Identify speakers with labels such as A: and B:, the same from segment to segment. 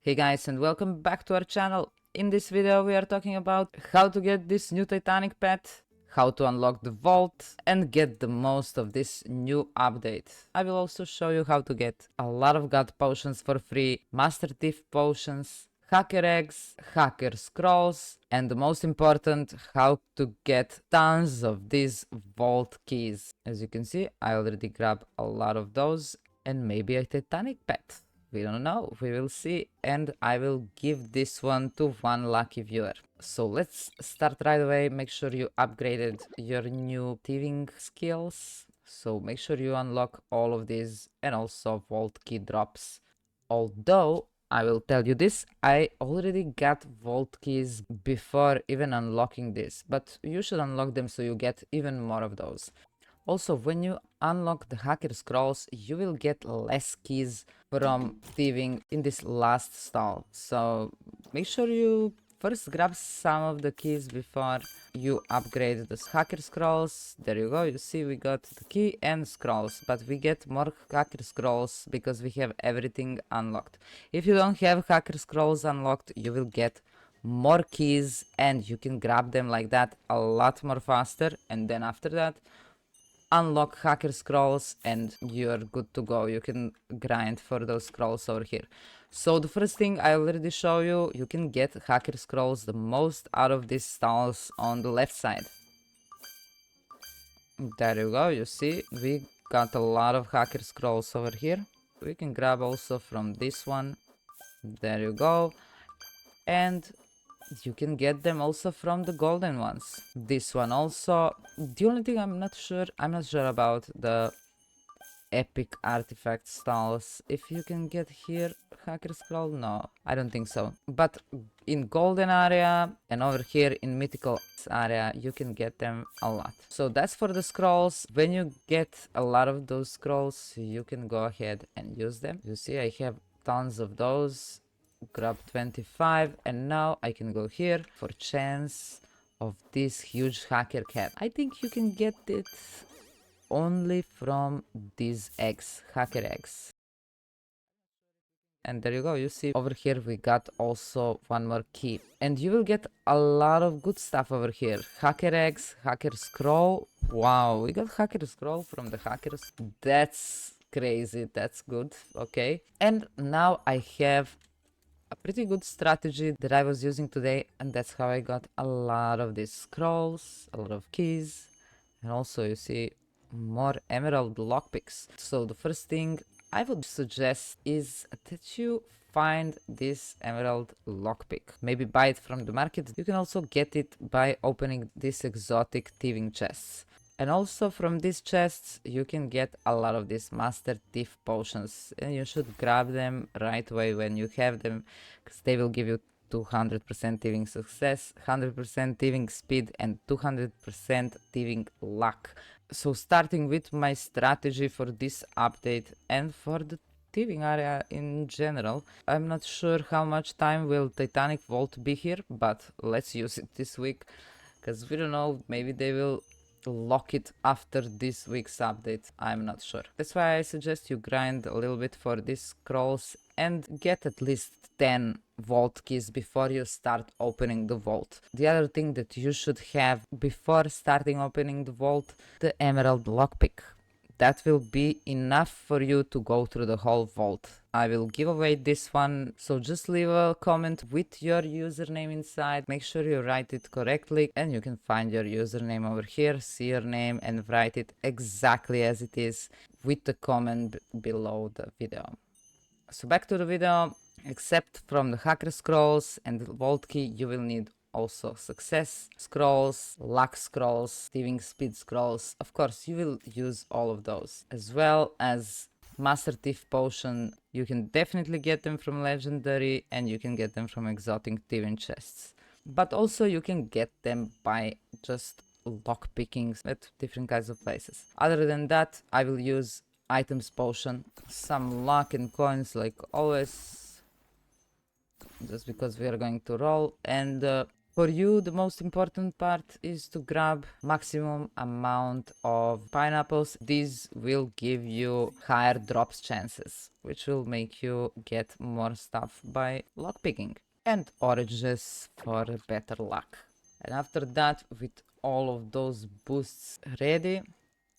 A: Hey guys, and welcome back to our channel. In this video we are talking about how to get this new Titanic pet, how to unlock the vault and get the most of this new update. I will also show you how to get a lot of god potions for free, master thief potions, hacker eggs, hacker scrolls, and the most important, how to get tons of these vault keys. As you can see, I already grabbed a lot of those and maybe a Titanic pet. We don't know, we will see, and I will give this one to one lucky viewer. So let's start right away. Make sure you upgraded your new thieving skills. So make sure you unlock all of these and also vault key drops. Although I will tell you this, I already got vault keys before even unlocking this, but you should unlock them so you get even more of those. Also, when you unlock the hacker scrolls, you will get less keys from thieving in this last stall. So make sure you first grab some of the keys before you upgrade the hacker scrolls. There you go, you see we got the key and scrolls, but we get more hacker scrolls because we have everything unlocked. If you don't have hacker scrolls unlocked, you will get more keys and you can grab them like that a lot more faster, and then after that unlock hacker scrolls and you're good to go. You can grind for those scrolls over here. So the first thing I already show you, you can get hacker scrolls the most out of these stalls on the left side. There you go, you see we got a lot of hacker scrolls over here. We can grab also from this one. There you go. And you can get them also from the golden ones. This one also. The only thing I'm not sure about the epic artifact stalls. If you can get here hacker scroll, no, I don't think so. But in golden area and over here in mythical area, you can get them a lot. So that's for the scrolls. When you get a lot of those scrolls, you can go ahead and use them. You see, I have tons of those. Grab 25, and now I can go here for chance of this huge hacker cat. I think you can get it only from these eggs, hacker eggs. And there you go, you see over here we got also one more key, and you will get a lot of good stuff over here. Hacker eggs, hacker scroll. Wow, we got hacker scroll from the hackers. That's crazy, that's good. Okay, and now I have a pretty good strategy that I was using today, and that's how I got a lot of these scrolls, a lot of keys, and also you see more emerald lockpicks. So the first thing I would suggest is that you find this emerald lockpick. Maybe buy it from the market. You can also get it by opening these exotic thieving chests. And also from these chests you can get a lot of these master thief potions, and you should grab them right away when you have them, because they will give you 200% thieving success, 100% thieving speed, and 200% thieving luck. So starting with my strategy for this update and for the thieving area in general, I'm not sure how much time will Titanic Vault be here, but let's use it this week, because we don't know, maybe they will lock it after this week's update. I'm not sure. That's why I suggest you grind a little bit for these scrolls and get at least 10 vault keys before you start opening the vault. The other thing that you should have before starting opening the vault, the emerald lockpick. That will be enough for you to go through the whole vault. I will give away this one, so just leave a comment with your username inside. Make sure you write it correctly, and you can find your username over here, see your name and write it exactly as it is with the comment below the video. So back to the video. Except from the hacker scrolls and the vault key, you will need also success scrolls, luck scrolls, thieving speed scrolls. Of course, you will use all of those, as well as master thief potion. You can definitely get them from legendary, and you can get them from exotic thieving chests, but also you can get them by just lock pickings at different kinds of places. Other than that, I will use items potion, some luck and coins like always, just because we are going to roll, and For you, the most important part is to grab maximum amount of pineapples. These will give you higher drops chances, which will make you get more stuff by lockpicking. And oranges for better luck. And after that, with all of those boosts ready,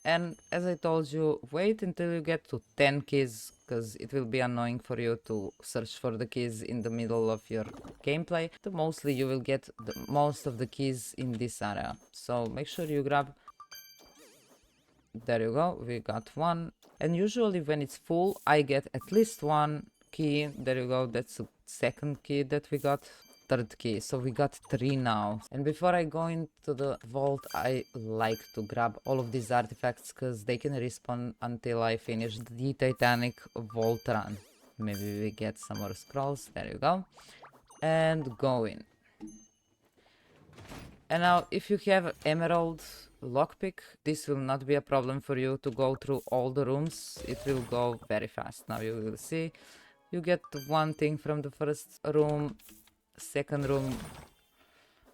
A: and as I told you, wait until you get to 10 keys, because it will be annoying for you to search for the keys in the middle of your gameplay. But mostly you will get most of the keys in this area. So make sure you grab. There you go, we got one. And usually when it's full, I get at least one key. There you go, that's the second key that we got. Third key, so we got 3 now. And before I go into the vault, I like to grab all of these artifacts because they can respawn until I finish the Titanic vault run. Maybe we get some more scrolls. There you go. And go in. And now if you have emerald lockpick, this will not be a problem for you to go through all the rooms. It will go very fast. Now you will see, you get one thing from the first room, second room.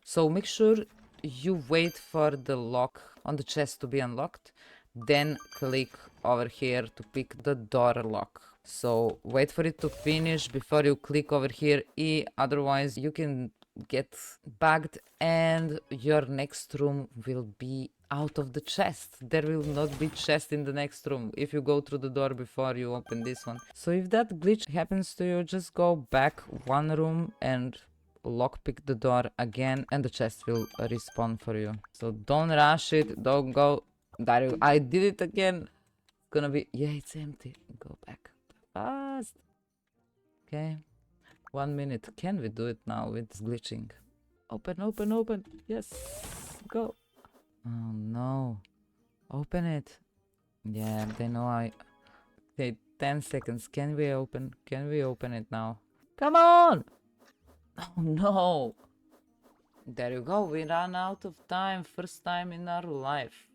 A: So make sure you wait for the lock on the chest to be unlocked, then click over here to pick the door lock. So wait for it to finish before you click over here E, otherwise you can get bugged and your next room will be out of the chest. There will not be chest in the next room if you go through the door before you open this one. So if that glitch happens to you, just go back one room and lockpick the door again and the chest will respawn for you. So don't rush it, don't go. Dario, I did it again. Gonna be, yeah, it's empty. Go back fast. Okay, 1 minute. Can we do it now with glitching? Open, open, open. Yes, go. Oh no, open it. Yeah, they know I. Okay, 10 seconds. Can we open it now? Come on. Oh no. There you go, we ran out of time, first time in our life.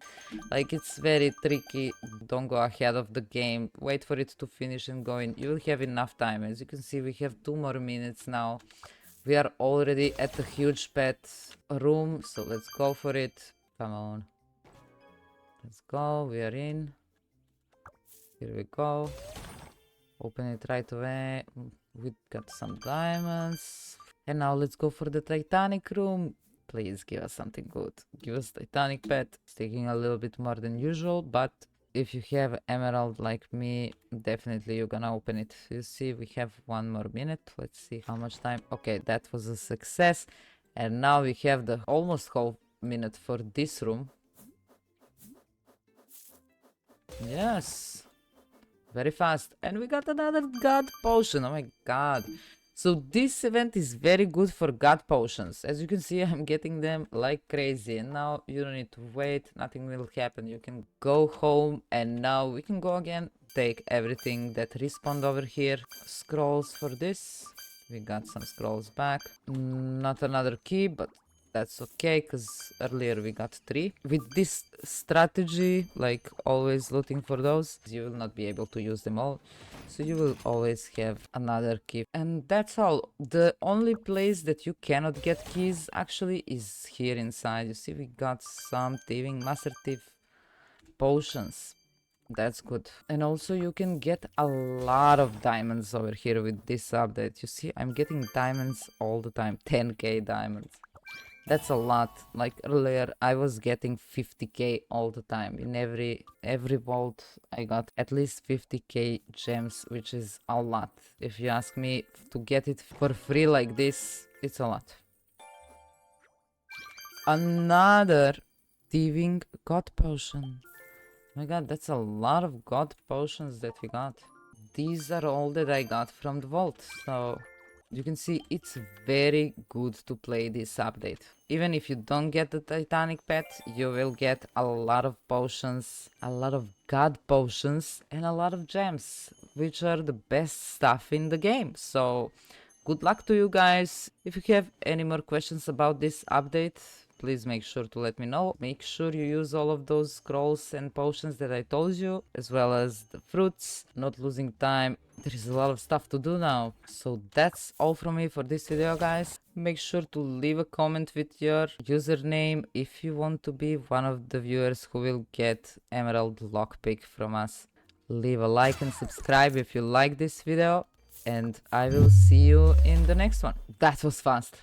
A: Like, it's very tricky, don't go ahead of the game, wait for it to finish and go in. You will have enough time. As you can see, we have 2 more minutes now. We are already at the huge pet room, so let's go for it. Come on. Let's go, we are in. Here we go. Open it right away. We got some diamonds. And now let's go for the Titanic room. Please give us something good. Give us Titanic pet. It's taking a little bit more than usual, but if you have emerald like me, definitely you're gonna open it. You see, we have 1 more minute. Let's see how much time. Okay, that was a success. And now we have the almost whole minute for this room. Yes. Very fast. And we got another god potion. Oh my god. So this event is very good for god potions. As you can see, I'm getting them like crazy. And now you don't need to wait. Nothing will happen. You can go home. And now we can go again. Take everything that respawned over here. Scrolls for this. We got some scrolls back. Not another key, but that's okay, because earlier we got 3. With this strategy, like always looting for those, you will not be able to use them all. So you will always have another key. And that's all. The only place that you cannot get keys actually is here inside. You see, we got some thieving, master thief potions. That's good. And also you can get a lot of diamonds over here with this update. You see, I'm getting diamonds all the time. 10k diamonds. That's a lot. Like earlier, I was getting 50k all the time. In every vault, I got at least 50k gems, which is a lot. If you ask me, to get it for free like this, it's a lot. Another thieving god potion. Oh my god, that's a lot of god potions that we got. These are all that I got from the vault, so you can see it's very good to play this update. Even if you don't get the Titanic pet, you will get a lot of potions, a lot of god potions, and a lot of gems, which are the best stuff in the game. So good luck to you guys. If you have any more questions about this update, please make sure to let me know. Make sure you use all of those scrolls and potions that I told you, as well as the fruits. Not losing time. There is a lot of stuff to do now. So that's all from me for this video, guys. Make sure to leave a comment with your username if you want to be one of the viewers who will get Emerald Lockpick from us. Leave a like and subscribe if you like this video, and I will see you in the next one. That was fast.